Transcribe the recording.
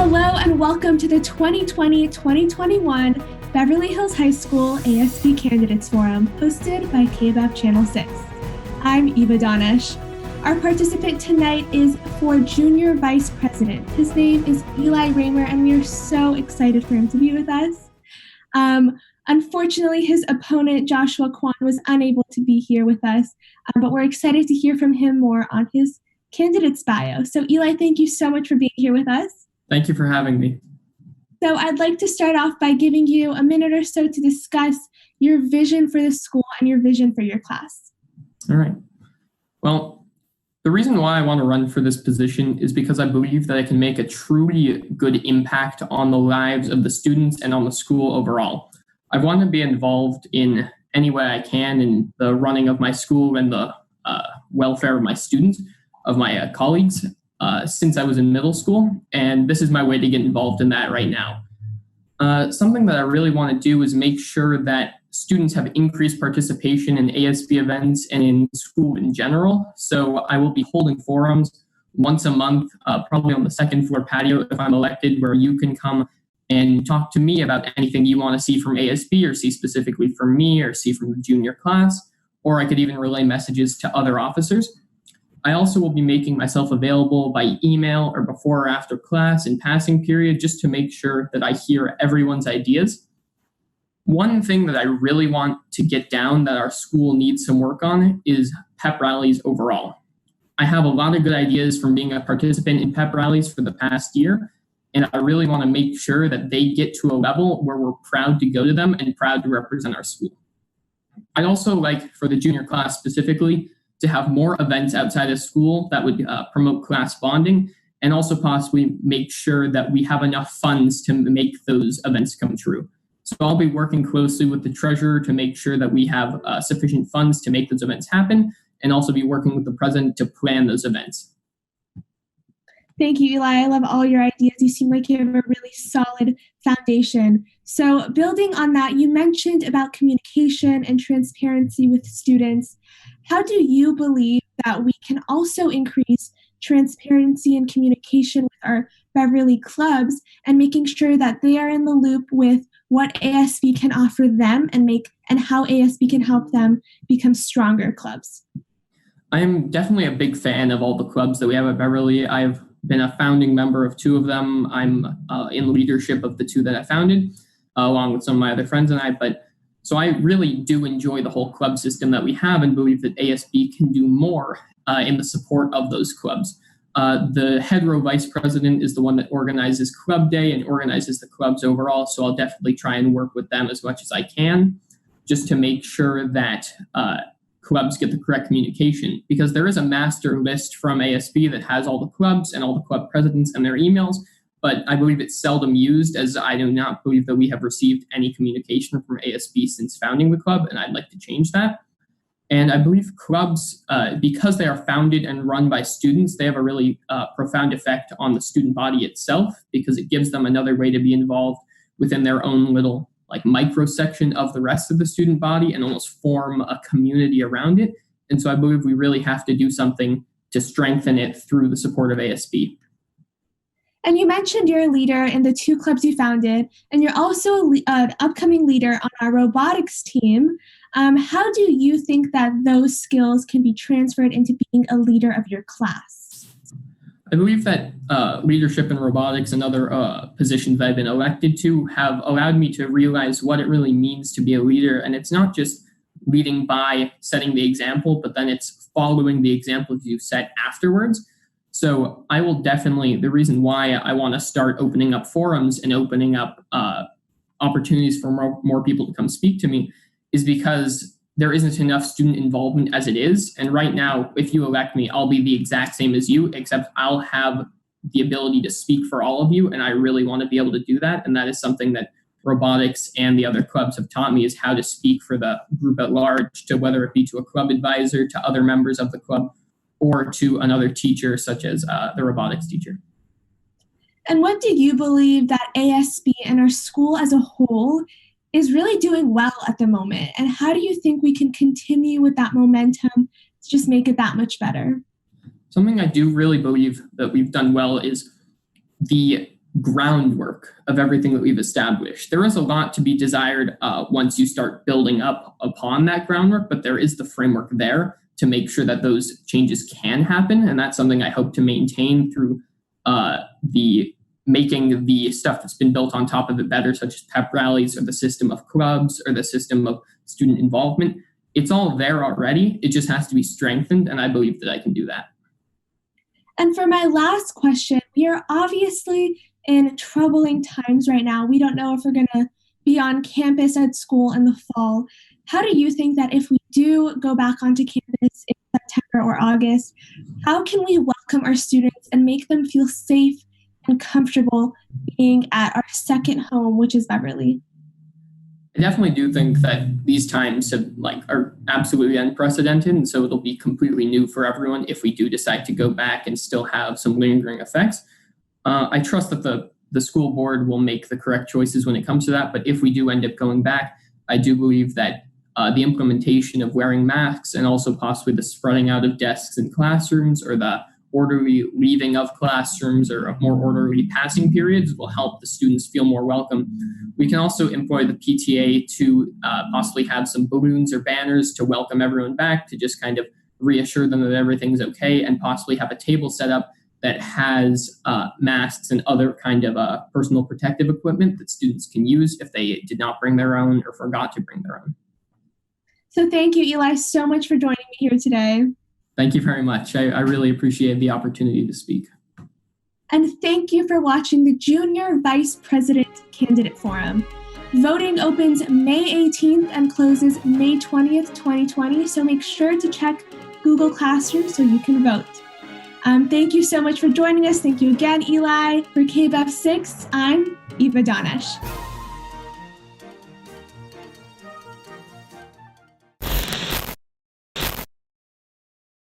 Hello and welcome to the 2020-2021 Beverly Hills High School ASB Candidates Forum, hosted by KBEV Channel 6. I'm Eva Danesh. Our participant tonight is for Junior Vice President. His name is Eli Raymer, and we are so excited for him to be with us. Unfortunately, his opponent, Joshua Kwan, was unable to be here with us, but we're excited to hear from him more on his candidate's bio. So Eli, thank you so much for being here with us. Thank you for having me. So I'd like to start off by giving you a minute or so to discuss your vision for the school and your vision for your class. All right. Well, the reason why I want to run for this position is because I believe that I can make a truly good impact on the lives of the students and on the school overall. I want to be involved in any way I can in the running of my school and the welfare of my students, of my colleagues, since I was in middle school, and this is my way to get involved in that right now. Something that I really want to do is make sure that students have increased participation in ASB events and in school in general. So I will be holding forums once a month, probably on the second floor patio if I'm elected, where you can come and talk to me about anything you want to see from ASB or see specifically from me or see from the junior class, or I could even relay messages to other officers. I also will be making myself available by email or before or after class in passing period, just to make sure that I hear everyone's ideas. One thing that I really want to get down that our school needs some work on is pep rallies overall. I have a lot of good ideas from being a participant in pep rallies for the past year, and I really want to make sure that they get to a level where we're proud to go to them and proud to represent our school. I'd also like, for the junior class specifically, to have more events outside of school that would promote class bonding, and also possibly make sure that we have enough funds to make those events come true. So I'll be working closely with the treasurer to make sure that we have sufficient funds to make those events happen, and also be working with the president to plan those events. Thank you, Eli. I love all your ideas. You seem like you have a really solid foundation. So building on that, you mentioned about communication and transparency with students. How do you believe that we can also increase transparency and communication with our Beverly clubs and making sure that they are in the loop with what ASB can offer them and how ASB can help them become stronger clubs? I am definitely a big fan of all the clubs that we have at Beverly. I've been a founding member of two of them. I'm in leadership of the two that I founded, along with some of my other friends and I. So I really do enjoy the whole club system that we have and believe that ASB can do more in the support of those clubs. The head row vice president is the one that organizes Club Day and organizes the clubs overall, so I'll definitely try and work with them as much as I can, just to make sure that clubs get the correct communication, because there is a master list from ASB that has all the clubs and all the club presidents and their emails, but I believe it's seldom used, as I do not believe that we have received any communication from ASB since founding the club, and I'd like to change that. And I believe clubs, because they are founded and run by students, they have a really profound effect on the student body itself, because it gives them another way to be involved within their own little micro section of the rest of the student body and almost form a community around it. And so I believe we really have to do something to strengthen it through the support of ASB. And you mentioned you're a leader in the two clubs you founded, and you're also an upcoming leader on our robotics team. How do you think that those skills can be transferred into being a leader of your class? I believe that leadership in robotics and other positions that I've been elected to have allowed me to realize what it really means to be a leader. And it's not just leading by setting the example, but then it's following the examples you set afterwards. So I will definitely, the reason why I want to start opening up forums and opening up opportunities for more people to come speak to me is because there isn't enough student involvement as it is. And right now, if you elect me, I'll be the exact same as you, except I'll have the ability to speak for all of you. And I really want to be able to do that. And that is something that robotics and the other clubs have taught me, is how to speak for the group at large, to whether it be to a club advisor, to other members of the club, or to another teacher, such as the robotics teacher. And what do you believe that ASB and our school as a whole is really doing well at the moment? And how do you think we can continue with that momentum to just make it that much better? Something I do really believe that we've done well is the groundwork of everything that we've established. There is a lot to be desired once you start building up upon that groundwork, but there is the framework there to make sure that those changes can happen. And that's something I hope to maintain through the making the stuff that's been built on top of it better, such as pep rallies or the system of clubs or the system of student involvement. It's all there already. It just has to be strengthened, and I believe that I can do that. And for my last question, we are obviously in troubling times right now. We don't know if we're going to be on campus at school in the fall. How do you think that if we do go back onto campus in September or August, how can we welcome our students and make them feel safe and comfortable being at our second home, which is Beverly? I definitely do think that these times are absolutely unprecedented, and so it'll be completely new for everyone if we do decide to go back and still have some lingering effects. I trust that the school board will make the correct choices when it comes to that, but if we do end up going back, I do believe that the implementation of wearing masks and also possibly the spreading out of desks in classrooms or the orderly leaving of classrooms or more orderly passing periods will help the students feel more welcome. We can also employ the PTA to possibly have some balloons or banners to welcome everyone back, to just kind of reassure them that everything's okay, and possibly have a table set up that has masks and other kind of personal protective equipment that students can use if they did not bring their own or forgot to bring their own. So thank you, Eli, so much for joining me here today. Thank you very much. I really appreciate the opportunity to speak. And thank you for watching the Junior Vice President Candidate Forum. Voting opens May 18th and closes May 20th, 2020, so make sure to check Google Classroom so you can vote. Thank you so much for joining us. Thank you again, Eli. For KBEV 6, I'm Eva Danesh.